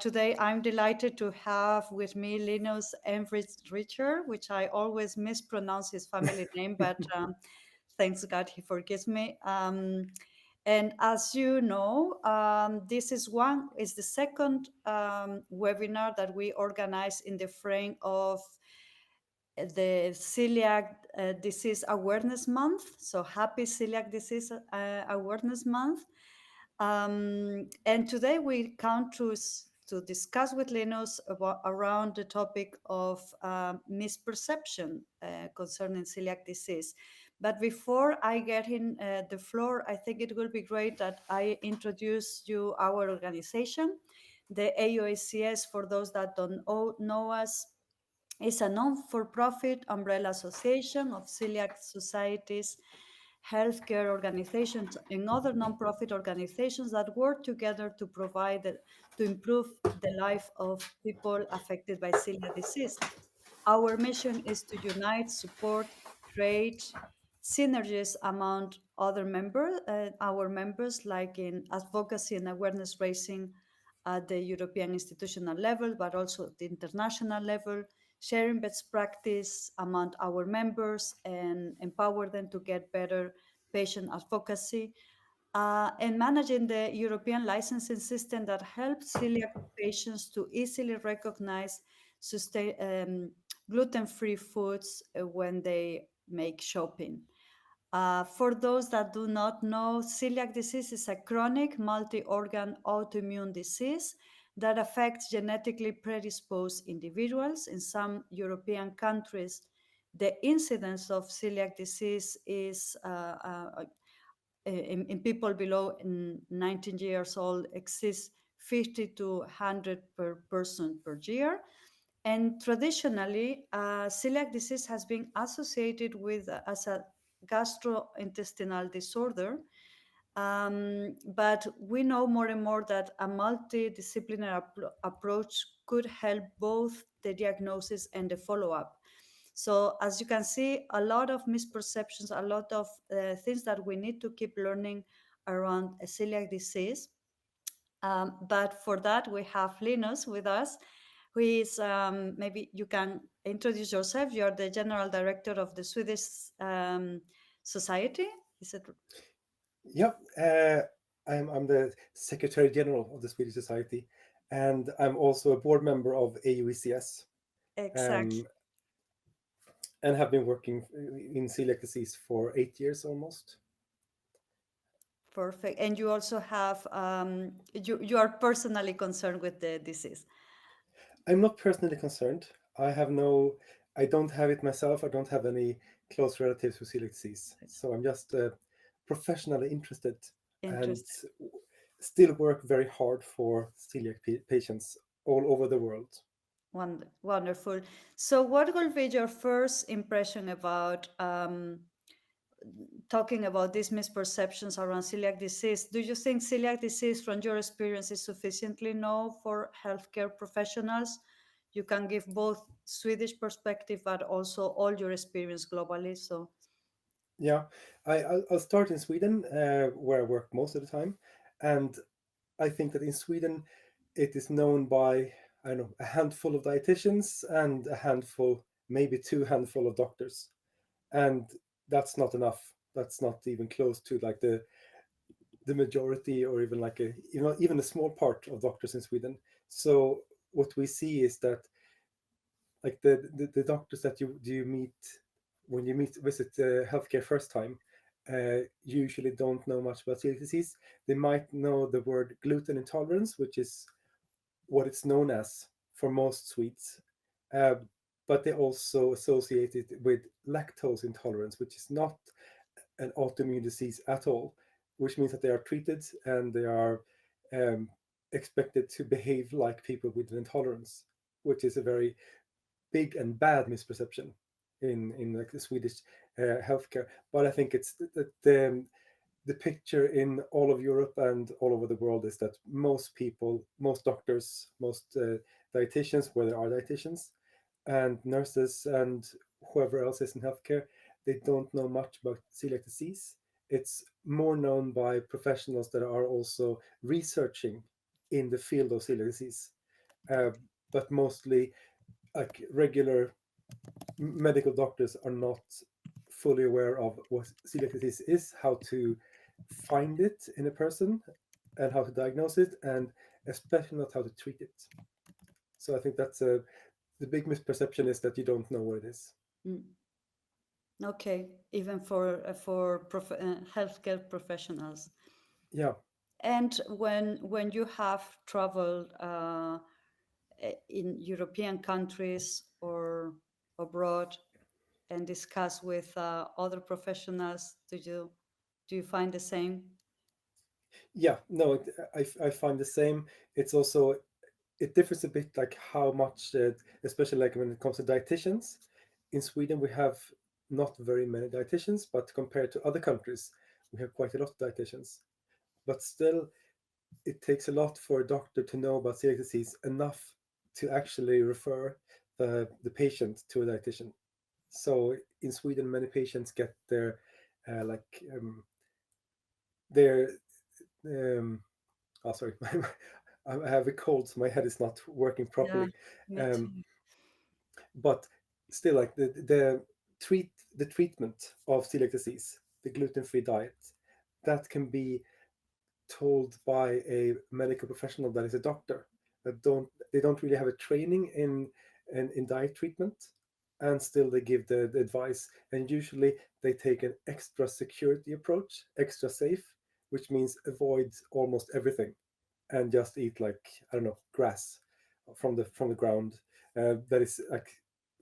today I'm delighted to have with me Linus Enrich-Richer, which I always mispronounce his family name, but thanks God he forgives me. And as you know, this is the second webinar that we organize in the frame of the Celiac Disease Awareness Month. So happy Celiac Disease Awareness Month. And today we come to discuss with Linus around the topic of misperception concerning celiac disease. But before I get in the floor, I think it will be great that I introduce you our organization. The AOECS, for those that don't know us, is a non-for-profit umbrella association of celiac societies, healthcare organizations, and other non-profit organizations that work together to to improve the life of people affected by celiac disease. Our mission is to unite, support, create synergies among our members, like in advocacy and awareness raising at the European institutional level, but also at the international level, sharing best practice among our members and empower them to get better patient advocacy, and managing the European licensing system that helps celiac patients to easily recognize gluten-free foods when they make shopping. For those that do not know, celiac disease is a chronic multi-organ autoimmune disease that affects genetically predisposed individuals. In some European countries, the incidence of celiac disease is in people below 19 years old exceeds 50 to 100 per person per year. And traditionally, celiac disease has been associated with as a gastrointestinal disorder. But we know more and more that a multidisciplinary approach could help both the diagnosis and the follow-up. So as you can see, a lot of misperceptions, a lot of things that we need to keep learning around celiac disease. But for that, we have Linus with us, who is, maybe you can introduce yourself. You are the General Director of the Swedish Society. Is it? Yep, I'm the Secretary General of the Swedish Society, and I'm also a board member of AOECS, Exactly. um, and have been working in celiac disease for 8 years almost. Perfect. And you also have, you are personally concerned with the disease. I'm not personally concerned. I don't have it myself. I don't have any close relatives with celiac disease. So I'm just professionally interested and Interesting. still work very hard for celiac patients all over the world. Wonderful. So what will be your first impression about talking about these misperceptions around celiac disease? Do you think celiac disease, from your experience, is sufficiently known for healthcare professionals? You can give both Swedish perspective, but also all your experience globally. So, Yeah, I'll start in Sweden, where I work most of the time, and I think that in Sweden, it is known by, I don't know, a handful of dietitians and a handful, maybe two handful of doctors, and that's not enough. That's not even close to like the majority, or even like even a small part of doctors in Sweden. So what we see is that like the doctors that you meet when you visit healthcare first time usually don't know much about celiac disease. They might know the word gluten intolerance, which is what it's known as for most Swedes, uh, but they also associate it with lactose intolerance, which is not an autoimmune disease at all, which means that they are treated and they are um, expected to behave like people with an intolerance, which is a very big and bad misperception in like the Swedish healthcare. But I think it's the picture in all of Europe and all over the world is that most people, most doctors, most dietitians, where there are dietitians, and nurses and whoever else is in healthcare, they don't know much about celiac disease. It's more known by professionals that are also researching in the field of celiac disease. uh, but mostly like regular medical doctors are not fully aware of what celiac disease is, how to find it in a person, and how to diagnose it, and especially not how to treat it. So I think that's the big misperception is that you don't know what it is. Mm. Okay, even for healthcare professionals. Yeah, And when you have traveled in European countries or abroad and discuss with other professionals, do you find the same? yeah, no, I find the same. It's also it differs a bit like how much, especially like when it comes to dietitians. In Sweden, we have not very many dietitians, but compared to other countries, we have quite a lot of dietitians. But still, it takes a lot for a doctor to know about celiac disease enough to actually refer the patient to a dietitian. So in Sweden, many patients get their like their um, oh sorry, I have a cold, so my head is not working Yeah, properly. me Um, too. but still, like the treatment of celiac disease, the gluten-free diet, that can be told by a medical professional that is a doctor that don't really have a training in diet treatment, and still they give the advice, and usually they take an extra security approach, extra safe, which means avoid almost everything and just eat like, I don't know, grass from the ground, that is like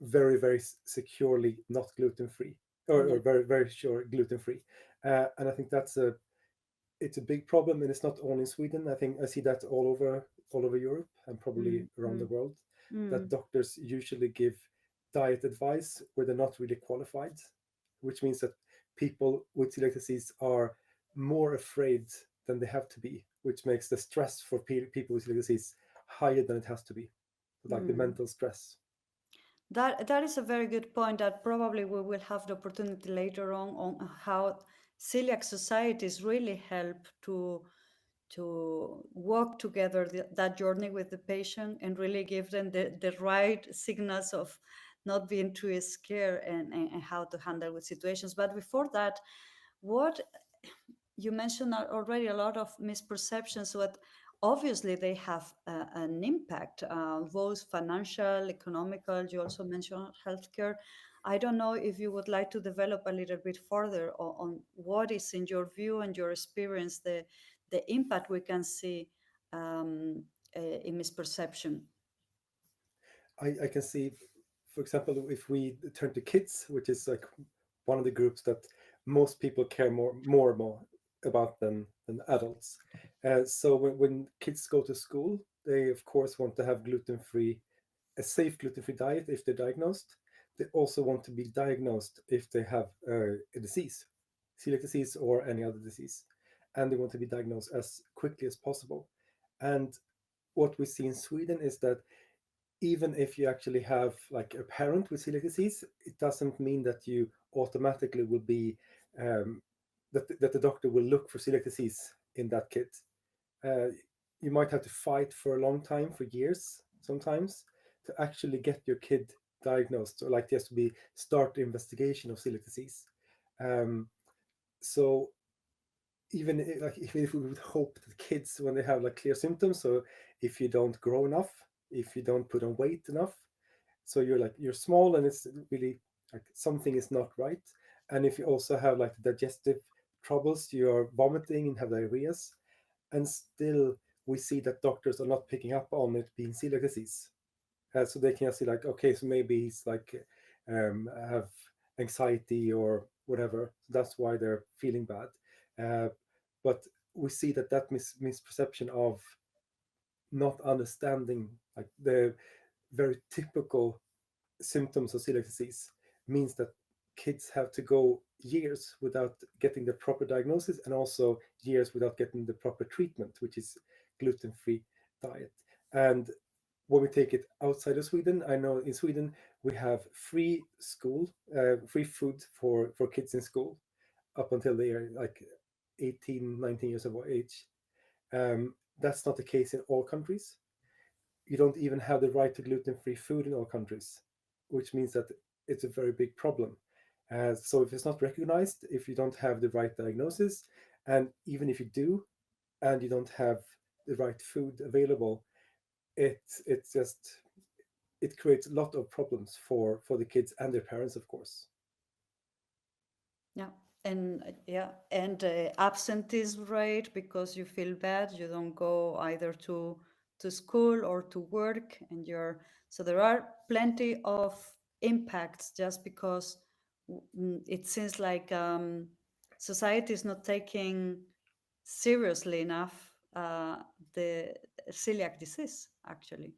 very securely not gluten free, or Yeah. very sure gluten free. And I think that's a it's a big problem, and it's not only in Sweden. I think I see that all over Europe and probably Mm, around the mm, world, that mm, doctors usually give diet advice where they're not really qualified, which means that people with celiac disease are more afraid than they have to be, which makes the stress for people with celiac disease higher than it has to be, like the mm. mental stress. That is a very good point that probably we will have the opportunity later on how celiac societies really help to walk together that journey with the patient and really give them the right signals of not being too scared and how to handle with situations. But before that, what you mentioned already a lot of misperceptions, but obviously they have an impact, both financial, economical. You also mentioned healthcare. I don't know if you would like to develop a little bit further on what is, in your view and your experience, the impact we can see in misperception. I can see, for example, if we turn to kids, which is like one of the groups that most people care more and more about than adults. So when kids go to school, they of course want to have gluten-free, a safe gluten-free diet if they're diagnosed. They also want to be diagnosed if they have a disease, celiac disease or any other disease, and they want to be diagnosed as quickly as possible. And what we see in Sweden is that even if you actually have like a parent with celiac disease, it doesn't mean that you automatically will be um, that the doctor will look for celiac disease in that kid. Uh, you might have to fight for a long time, for years sometimes, to actually get your kid diagnosed, or like just to be start the investigation of celiac disease. Um, so even if we would hope that kids, when they have like clear symptoms, so if you don't grow enough, if you don't put on weight enough, so you're small and it's really like something is not right, and if you also have like digestive troubles, you're vomiting and have diarrheas, and still we see that doctors are not picking up on it being celiac disease. So they can see like, okay, so maybe he's like have anxiety or whatever, so that's why they're feeling bad. uh, but we see that misperception of not understanding like the very typical symptoms of celiac disease means that kids have to go years without getting the proper diagnosis, and also years without getting the proper treatment, which is gluten-free diet. And when we take it outside of Sweden, I know in Sweden we have free school, free food for kids in school up until they are like 18, 19 years of age. That's not the case in all countries. you don't even have the right to gluten-free food in all countries, which means that it's a very big problem. So if it's not recognized, if you don't have the right diagnosis, and even if you do, and you don't have the right food available, it's just it creates a lot of problems for the kids and their parents, of course. Yeah, and absenteeism rate, because you feel bad, you don't go either to school or to work, and you're so there are plenty of impacts just because it seems like society is not taking seriously enough the celiac disease, actually.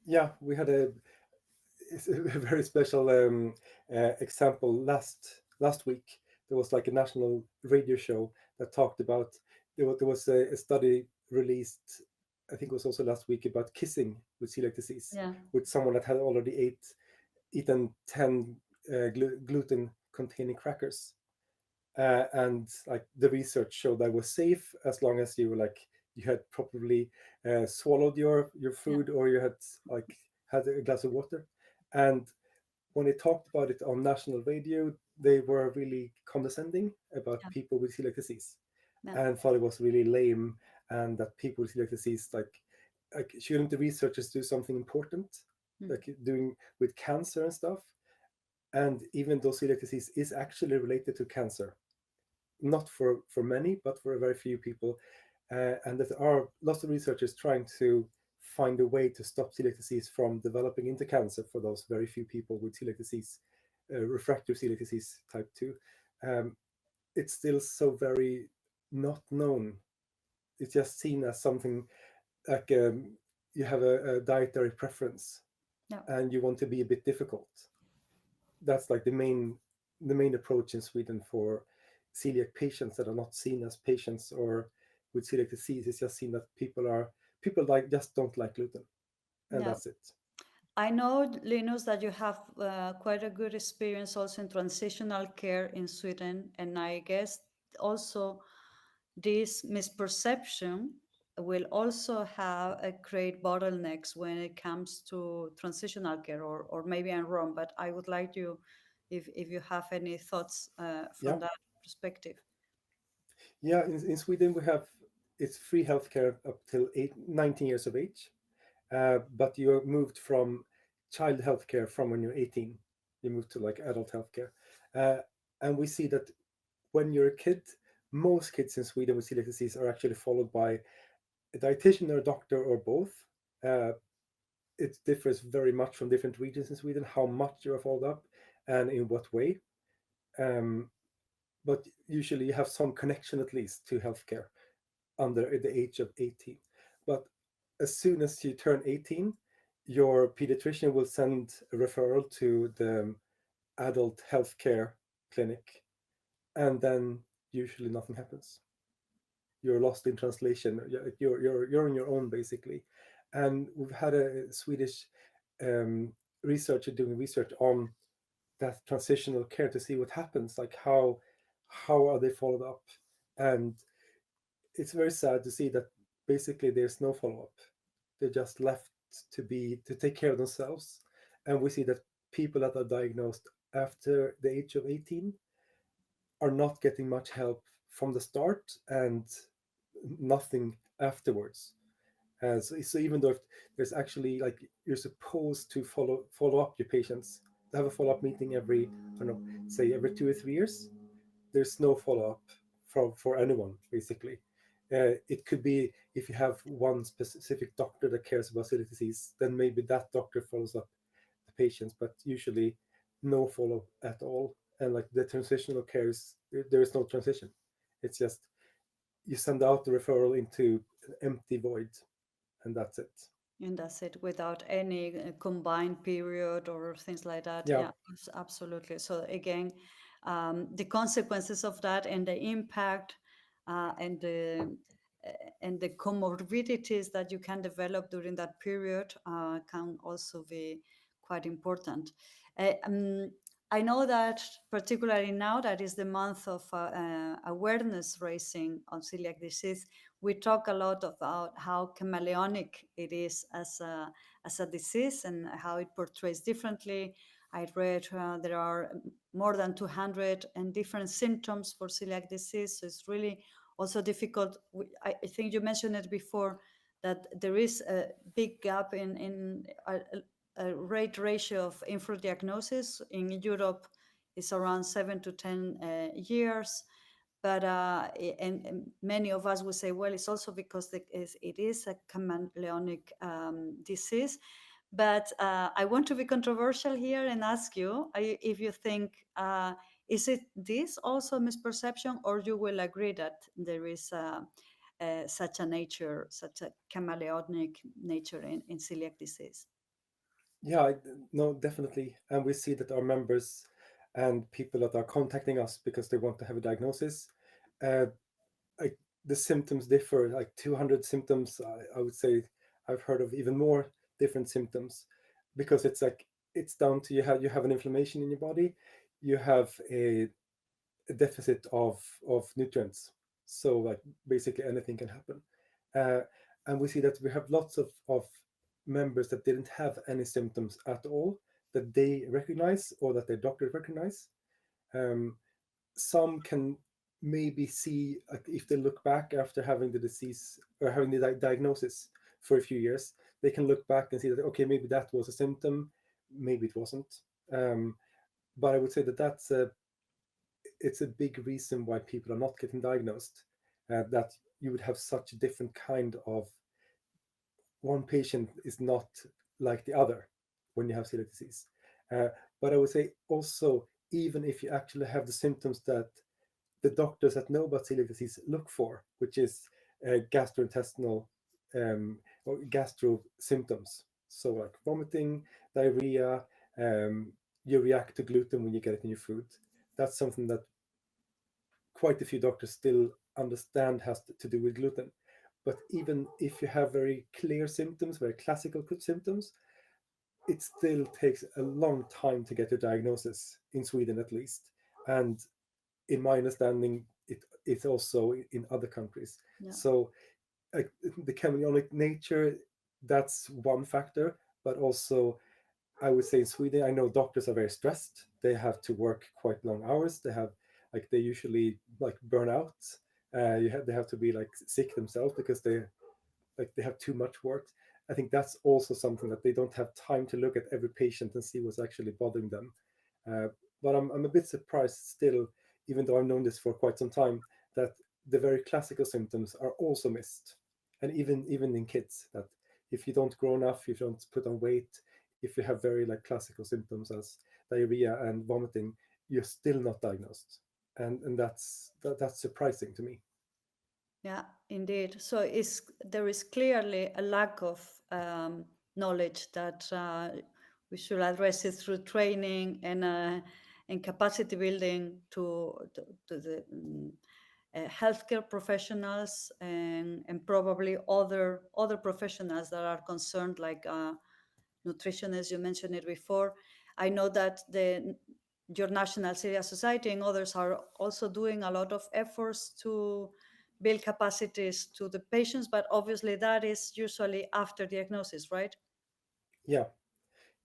Yeah, we had a, it's a very special example last week. There was like a national radio show that talked about there was a study released, I think it was also last week, about kissing with celiac disease Yeah, with someone that had already eaten 10 gluten containing crackers, and like the research showed that was safe as long as you like you had probably swallowed your yeah, food, or you had like had a glass of water. And when they talked about it on national radio, they were really condescending about yeah, people with celiac disease yeah. and thought it was really lame, and that people with celiac disease like shouldn't the researchers do something important, Mm, like doing with cancer and stuff. And even though celiac disease is actually related to cancer, not for many, but for a very few people. And there are lots of researchers trying to find a way to stop celiac disease from developing into cancer for those very few people with celiac disease, refractory celiac disease type 2. Um, it's still so very not known. It's just seen as something like you have a dietary preference yeah. and you want to be a bit difficult. That's like the main approach in Sweden for celiac patients that are not seen as patients or with celiac disease. It's just seen that people like just don't like gluten, and Yeah. that's it. I know, Linus, that you have quite a good experience also in transitional care in Sweden, and I guess also this misperception will also have a great bottlenecks when it comes to transitional care, or maybe I'm wrong, but I would like you, if you have any thoughts Yeah, from that perspective. yeah. In Sweden, we have it's free healthcare up till 19 years of age, but you're moved from child healthcare from when you're 18. You move to like adult healthcare, uh, and we see that when you're a kid, most kids in Sweden with celiac disease are actually followed by a dietitian or a doctor or both. Uh, it differs very much from different regions in Sweden how much you are followed up and in what way. Um, but usually you have some connection at least to healthcare under the age of 18. But as soon as you turn 18, your pediatrician will send a referral to the adult healthcare clinic, and then usually nothing happens. You're lost in translation. You're on your own basically. And we've had a Swedish um, researcher doing research on that transitional care to see what happens, like how are they followed up. And it's very sad to see that basically there's no follow up. They're just left to take care of themselves. And we see that people that are diagnosed after the age of 18 are not getting much help from the start and nothing afterwards. So even though if there's actually like you're supposed to follow up your patients, to have a follow up meeting every, I don't know, say every 2 or 3 years, there's no follow up for anyone basically. It could be if you have one specific doctor that cares about celiac disease, then maybe that doctor follows up the patients, but usually no follow up at all. And like the transitional care there is no transition. It's just you send out the referral into an empty void, and that's it. And that's it, without any combined period or things like that. Yeah, Yeah, absolutely. So again, the consequences of that and the impact uh, and the and the comorbidities that you can develop during that period can also be quite important. Uh, um, I know that particularly now that is the month of awareness raising on celiac disease, we talk a lot about how chameleonic it is as a disease and how it portrays differently. I read there are more than 200 and different symptoms for celiac disease, so it's really also difficult. I think you mentioned it before that there is a big gap in a rate ratio of info diagnosis in Europe is around 7 to 10 years. But and many of us will say, well, it's also because it is a chameleonic disease. But I want to be controversial here and ask you if you think, is it this also misperception, or you will agree that there is such a nature, such a chameleonic nature in celiac disease? Yeah, no, definitely. And we see that our members and people that are contacting us because they want to have a diagnosis, uh, like the symptoms differ, like 200 symptoms. I would say I've heard of even more different symptoms, because it's like it's down to you have an inflammation in your body, you have a deficit of nutrients. So like basically anything can happen. Uh, and we see that we have lots of members that didn't have any symptoms at all that they recognize or that their doctor recognize. Um, some can maybe see, like, if they look back after having the disease or having the diagnosis for a few years, they can look back and see that, okay, maybe that was a symptom, maybe it wasn't. Um, but I would say that it's a big reason why people are not getting diagnosed. That you would have such a different kind of, one patient is not like the other when you have celiac disease. Uh, but I would say also, even if you actually have the symptoms that the doctors that know about celiac disease look for, which is gastrointestinal or gastro symptoms, so like vomiting, diarrhea, you react to gluten when you get it in your food. That's something that quite a few doctors still understand has to do with gluten. But even if you have very clear symptoms, very classical symptoms, it still takes a long time to get a diagnosis in Sweden, at least. And in my understanding, it's also in other countries. Yeah. So the chameleonic nature, that's one factor. But also, I would say in Sweden, I know doctors are very stressed. They have to work quite long hours. They usually like burn out. They have to be like sick themselves because they have too much work. I think that's also something that they don't have time to look at every patient and see what's actually bothering them. Uh, but I'm a bit surprised still, even though I've known this for quite some time, that the very classical symptoms are also missed. And even in kids, that if you don't grow enough, if you don't put on weight, if you have very like classical symptoms as diarrhea and vomiting, you're still not diagnosed. And that's surprising to me. Yeah, indeed. So there is clearly a lack of knowledge that we should address it through training and capacity building to the healthcare professionals and probably other professionals that are concerned, like nutritionists. You mentioned it before. I know that your National Celiac Society and others are also doing a lot of efforts to build capacities to the patients, but obviously that is usually after diagnosis, right? Yeah,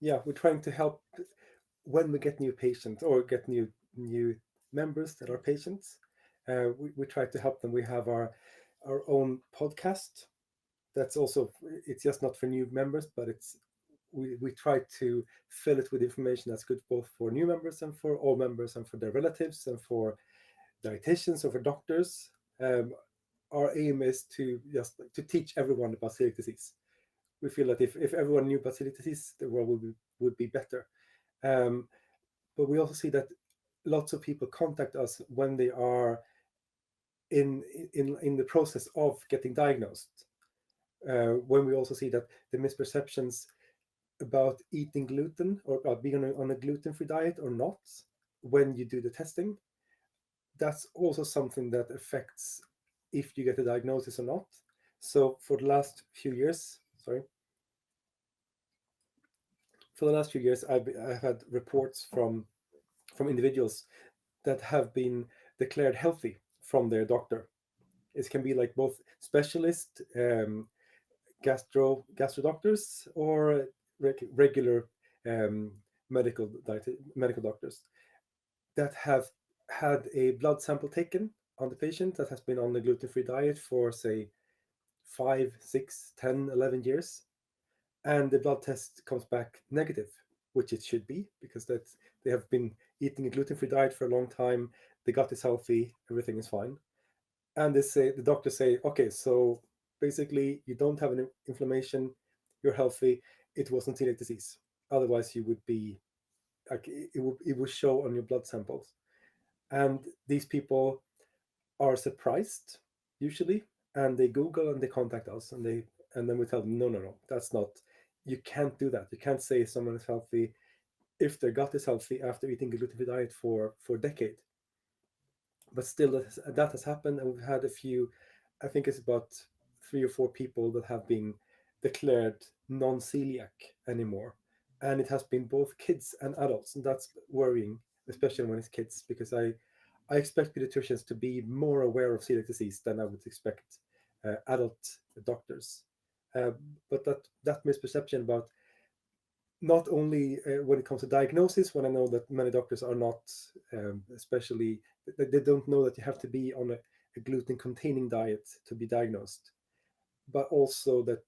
yeah, we're trying to help when we get new patients or get new members that are patients. We try to help them. We have our own podcast. That's also, it's just not for new members, but we try to fill it with information that's good both for new members and for all members and for their relatives and for dietitians or for doctors. Um, our aim is to just to teach everyone about celiac disease. We feel that if everyone knew about celiac disease, the world would be better. Um, but we also see that lots of people contact us when they are in the process of getting diagnosed. When we also see that the misperceptions about eating gluten or about being on a gluten-free diet or not when you do the testing, that's also something that affects if you get a diagnosis or not. So for the last few years, I've had reports from from individuals that have been declared healthy from their doctor. It can be like both specialist gastro doctors or regular um, medical doctors that have had a blood sample taken on the patient that has been on the gluten-free diet for say 5, 6, 10, 11 years, and the blood test comes back negative, which it should be because that they have been eating a gluten-free diet for a long time, the gut is healthy, everything is fine, and the doctors say, okay, so basically you don't have an inflammation, you're healthy, it wasn't celiac disease. Otherwise, you would be like it would show on your blood samples, and these people are surprised usually, and they Google and they contact us, and then we tell them, no, no, no, that's not. You can't do that. You can't say someone is healthy if their gut is healthy after eating a gluten-free diet for a decade. But still, that has happened, and we've had a few. I think it's about 3 or 4 people that have been declared non-celiac anymore, and it has been both kids and adults, and that's worrying, especially when it's kids, because I expect pediatricians to be more aware of celiac disease than I would expect adult doctors. Uh, but that misperception about not only when it comes to diagnosis, when I know that many doctors are not, especially, they don't know that you have to be on a gluten containing diet to be diagnosed, but also that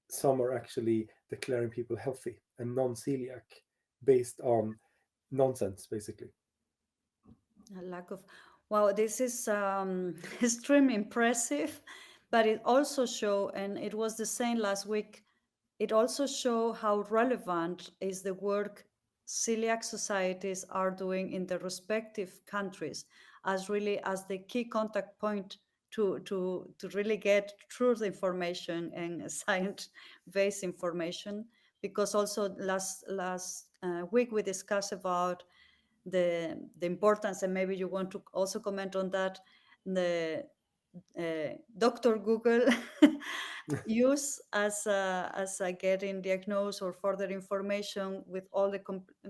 some are actually declaring people healthy and non celiac based on nonsense, basically. A lack of, wow, this is extremely impressive, but it also show, and it was the same last week, it also show how relevant is the work celiac societies are doing in the respective countries as really as the key contact point to really get truth information and science-based information. Because also last week we discussed about the importance, and maybe you want to also comment on that, the Dr. Google use as a getting diagnosed or further information with all the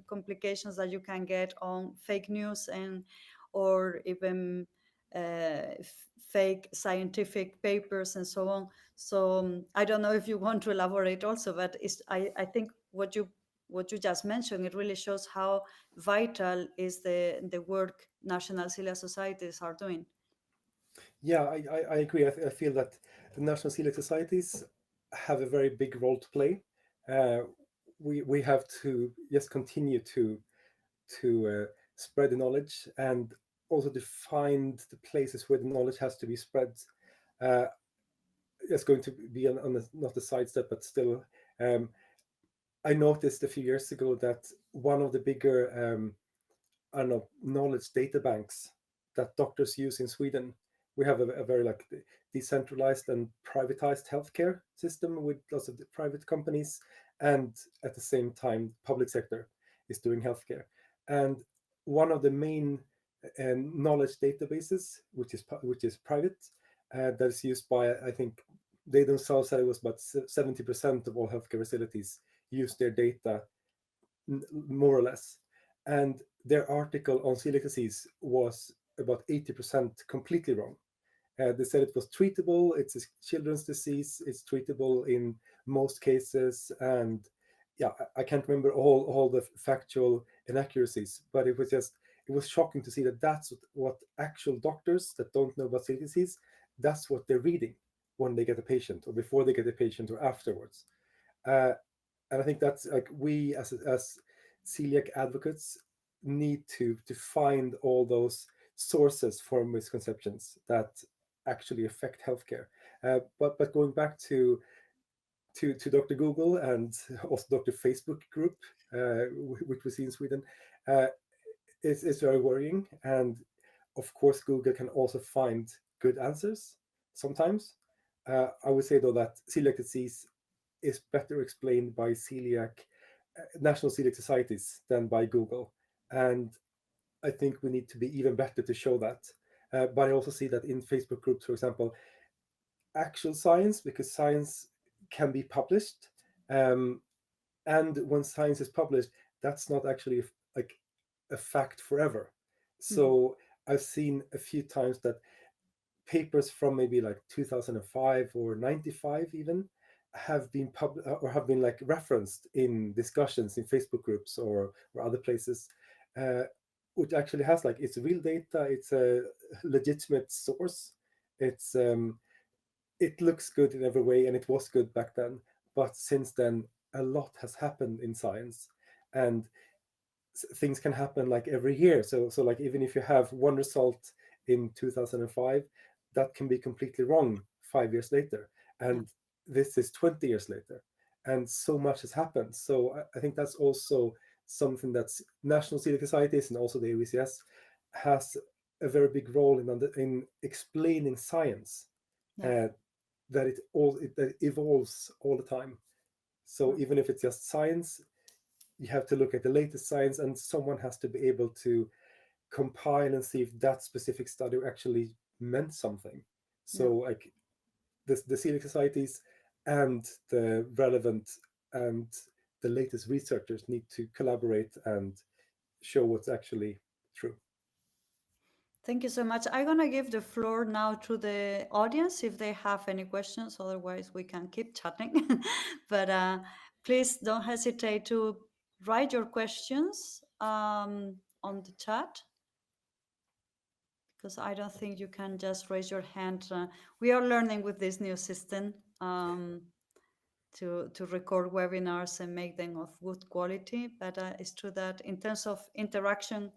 complications that you can get on fake news and or even fake scientific papers and so on. So I don't know if you want to elaborate also, but I think what you just mentioned, it really shows how vital is the work national celiac societies are doing. Yeah, I agree. I feel that the national celiac societies have a very big role to play. Uh, we have to just continue to spread the knowledge, and also to find the places where the knowledge has to be spread. Uh, it's going to be on not a sidestep, but still, um, I noticed a few years ago that one of the bigger I don't know, knowledge data banks that doctors use in Sweden. We have a very like decentralized and privatized healthcare system with lots of private companies, and at the same time, public sector is doing healthcare. And one of the main knowledge databases, which is private, that is used by, I think they themselves said it was about 70% of all healthcare facilities use their data, more or less. And their article on celiac disease was about 80% completely wrong. They said it was treatable, it's a children's disease, it's treatable in most cases. And yeah, I can't remember all the factual inaccuracies, but it was shocking to see that that's what actual doctors that don't know about celiac disease, that's what they're reading when they get a patient, or before they get a patient, or afterwards. Uh, and I think that's like we as celiac advocates need to find all those sources for misconceptions that actually affect healthcare. But going back to Dr. Google and also Dr. Facebook group, which we see in Sweden, uh, it's very worrying. And of course, Google can also find good answers sometimes. I would say though that celiac disease is better explained by national celiac societies than by Google, and I think we need to be even better to show that. But I also see that in Facebook groups, for example, actual science, because science can be published, um, and when science is published, that's not actually like a fact forever. Mm. So I've seen a few times that papers from maybe like 2005 or 95 even have been or have been like referenced in discussions in Facebook groups or other places, uh, which actually has like it's real data, it's a legitimate source, it's it looks good in every way, and it was good back then. But since then, a lot has happened in science, and things can happen like every year. So like even if you have one result in 2005, that can be completely wrong 5 years later, Yeah. and this is 20 years later, and so much has happened. So I think that's also something that's national celiac societies and also the AOECS has a very big role in explaining science, Yeah. uh, that that evolves all the time. So Yeah. even if it's just science, you have to look at the latest science, and someone has to be able to compile and see if that specific study actually meant something. Yeah. So like the celiac societies and the relevant and the latest researchers need to collaborate and show what's actually true. Thank you so much. I'm gonna give the floor now to the audience if they have any questions. Otherwise, we can keep chatting. But please don't hesitate to write your questions on the chat, because I don't think you can just raise your hand. We are learning with this new system to record webinars and make them of good quality. But it's true that in terms of interaction,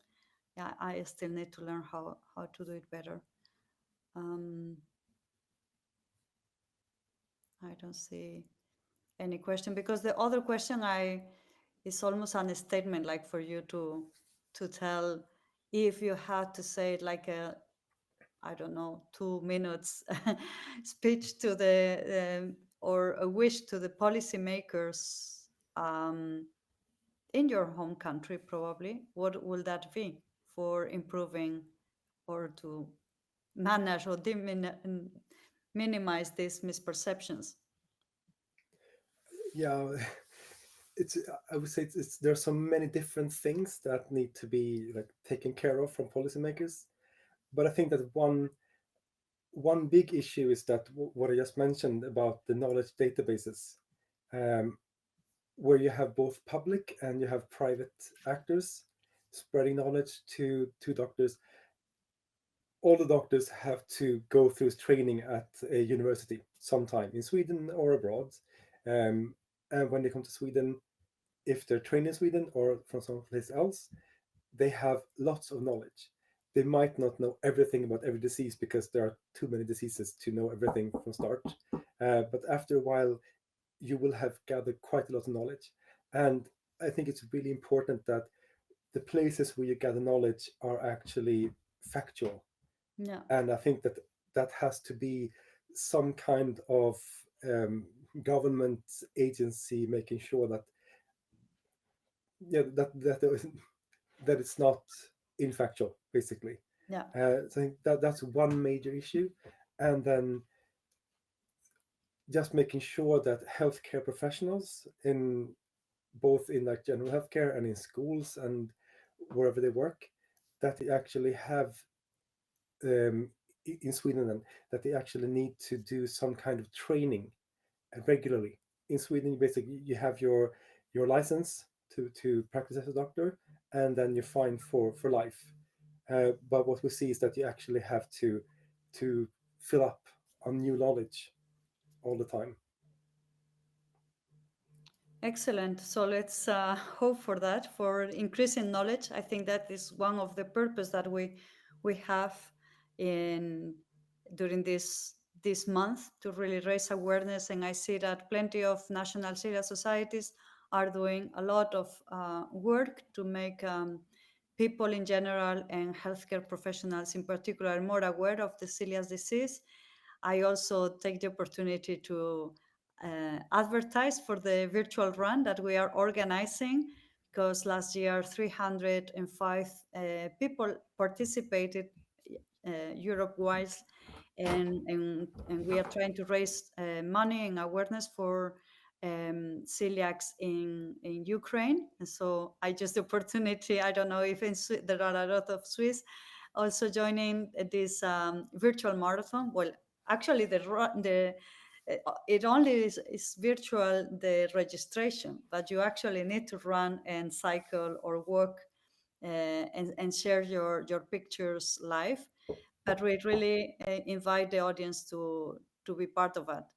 yeah, I still need to learn how to do it better. Um, I don't see any question, because the other question I is almost an statement, like for you to tell, if you had to say it like a, I don't know, 2 minutes speech to the or a wish to the policymakers in your home country, probably, what will that be for improving or to manage or minimize these misperceptions? Yeah, it's I would say there are so many different things that need to be like taken care of from policymakers. But I think that one big issue is that what I just mentioned about the knowledge databases, um, where you have both public and you have private actors spreading knowledge to doctors. All the doctors have to go through training at a university sometime in Sweden or abroad. Um, and when they come to Sweden, if they're trained in Sweden or from someplace else, they have lots of knowledge. They might not know everything about every disease because there are too many diseases to know everything from start. But after a while, you will have gathered quite a lot of knowledge. And I think it's really important that the places where you gather knowledge are actually factual. Yeah. And I think that that has to be some kind of um, government agency making sure that yeah that it's not infactual basically. Yeah. So I think that that's one major issue, and then just making sure that healthcare professionals in both in like general healthcare and in schools and wherever they work, that they actually have um, in Sweden then, that they actually need to do some kind of training regularly. In Sweden, basically you have your license to practice as a doctor, and then you're fine for life. But what we see is that you actually have to fill up on new knowledge all the time. Excellent. So let's hope for that, for increasing knowledge. I think that is one of the purpose that we have in during this month, to really raise awareness. And I see that plenty of national celiac societies are doing a lot of work to make people in general and healthcare professionals in particular more aware of the celiac disease. I also take the opportunity to advertise for the virtual run that we are organizing, because last year 305 people participated Europe-wide, and we are trying to raise money and awareness for celiacs in Ukraine. And so I just the opportunity. I don't know if there are a lot of Swiss also joining this virtual marathon. Well, actually, it only is virtual the registration, but you actually need to run and cycle or walk and share your pictures live. But we really invite the audience to be part of that.